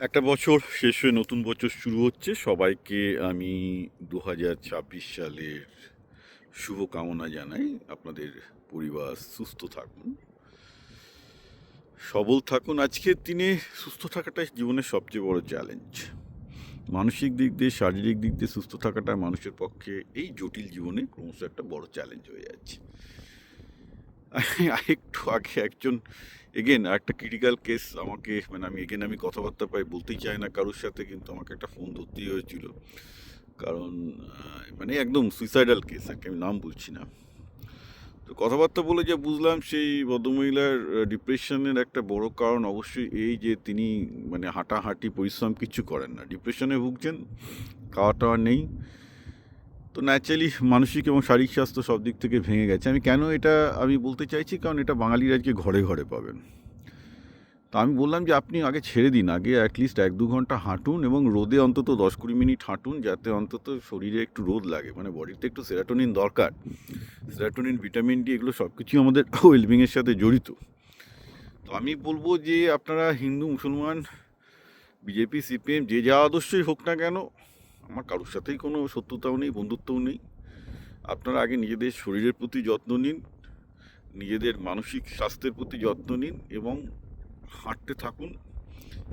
একটা বছর শেষ হয়ে নতুন বছর শুরু হচ্ছে। সবাইকে আমি 2026 সালের শুভকামনা জানাই। আপনাদের পরিবার সুস্থ থাকুন, সবল থাকুন। আজকের দিনে সুস্থ থাকাটাই জীবনের সবচেয়ে বড় চ্যালেঞ্জ। মানসিক দিক দিয়ে, শারীরিক দিক দিয়ে সুস্থ থাকাটা মানুষের পক্ষে এই জটিল জীবনে ক্রমশ একটা বড় চ্যালেঞ্জ হয়ে যাচ্ছে। একটু আগে একজন একটা ক্রিটিক্যাল কেস আমাকে, মানে আমি কথাবার্তা প্রায় বলতেই চাই না কারোর সাথে, কিন্তু আমাকে একটা ফোন ধরতেই হয়েছিল। কারণ মানে একদম সুইসাইডাল কেস, আমি নাম বলছি না। তো কথাবার্তা বলে যা বুঝলাম, সেই ভদ্রমহিলার ডিপ্রেশনের একটা বড় কারণ অবশ্যই এই যে তিনি মানে হাঁটাহাঁটি পরিশ্রম কিচ্ছু করেন না, ডিপ্রেশনে ভুগছেন, খাওয়া টাওয়া নেই। তো ন্যাচারালি মানসিক এবং শারীরিক স্বাস্থ্য সব দিক থেকে ভেঙে গেছে। কেন এটা আমি বলতে চাইছি, কারণ এটা বাঙালির আজকে ঘরে ঘরে পাবেন। তো আমি বললাম যে আপনি আগে ছেড়ে দিন, আগে অ্যাটলিস্ট 1-2 ঘন্টা হাঁটুন এবং রোদে অন্তত 10-20 মিনিট হাঁটুন, যাতে অন্তত শরীরে একটু রোদ লাগে। মানে বডিতে একটু সেরাটোনিন দরকার। সেরাটোনিন, ভিটামিন ডি, এগুলো সব কিছুই আমাদের ওয়েলবিংয়ের সাথে জড়িত। তো আমি বলবো যে আপনারা হিন্দু, মুসলমান, বিজেপি, সিপিএম, যে যা আদর্শই হোক না কেন, আমার কারোর সাথেই কোনো শত্রুতাও নেই, বন্ধুত্বও নেই। আপনারা আগে নিজেদের শরীরের প্রতি যত্ন নিন, নিজেদের মানসিক স্বাস্থ্যের প্রতি যত্ন নিন এবং হাঁটতে থাকুন,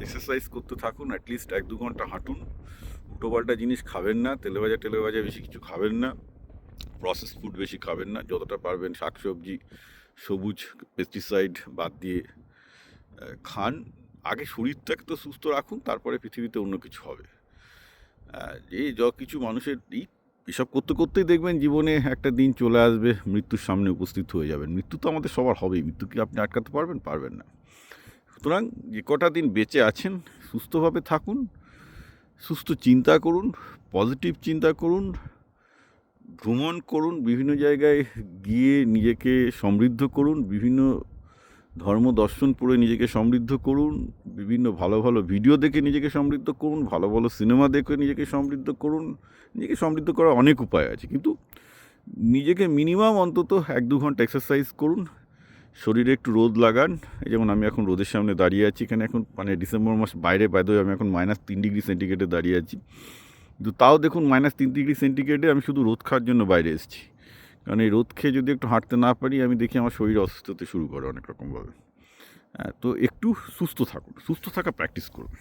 এক্সারসাইজ করতে থাকুন। অ্যাটলিস্ট 1-2 ঘন্টা হাঁটুন। উল্টোপাল্টা জিনিস খাবেন না, তেলে ভাজা বেশি কিছু খাবেন না, প্রসেস ফুড বেশি খাবেন না। যতটা পারবেন শাকসবজি, সবুজ, পেস্টিসাইড বাদ দিয়ে খান। আগে শরীরটাকে তো সুস্থ রাখুন, তারপরে পৃথিবীতে অন্য কিছু হবে। এই কিছু মানুষের এসব করতে করতেই দেখবেন জীবনে একটা দিন চলে আসবে, মৃত্যুর সামনে উপস্থিত হয়ে যাবেন। মৃত্যু তো আমাদের সবার হবেই, মৃত্যু কি আপনি আটকাতে পারবেন? পারবেন না। সুতরাং যে কটা দিন বেঁচে আছেন, সুস্থভাবে থাকুন, সুস্থ চিন্তা করুন, পজিটিভ চিন্তা করুন, ভ্রমণ করুন, বিভিন্ন জায়গায় গিয়ে নিজেকে সমৃদ্ধ করুন, বিভিন্ন ধর্ম দর্শন পড়ে নিজেকে সমৃদ্ধ করুন, বিভিন্ন ভালো ভালো ভিডিও দেখে নিজেকে সমৃদ্ধ করুন, ভালো ভালো সিনেমা দেখে নিজেকে সমৃদ্ধ করুন। নিজেকে সমৃদ্ধ করার অনেক উপায় আছে, কিন্তু নিজেকে মিনিমাম অন্তত 1-2 ঘন্টা এক্সারসাইজ করুন, শরীরে একটু রোদ লাগান। এই যেমন আমি এখন রোদের সামনে দাঁড়িয়ে আছি, এখানে এখন মানে ডিসেম্বর মাস, বাইরে বাইরে আমি এখন -3 ডিগ্রি সেন্টিগ্রেডে দাঁড়িয়ে আছি, কিন্তু তাও দেখুন -3 ডিগ্রি সেন্টিগ্রেডে আমি শুধু রোদ খাওয়ার জন্য বাইরে এসেছি। কারণ এই রোদ খেয়ে যদি একটু হাঁটতে না পারি, আমি দেখি আমার শরীর অসুস্থ হতে শুরু করে অনেক রকমভাবে। তো একটু সুস্থ থাকুন, সুস্থ থাকা প্র্যাকটিস করুন।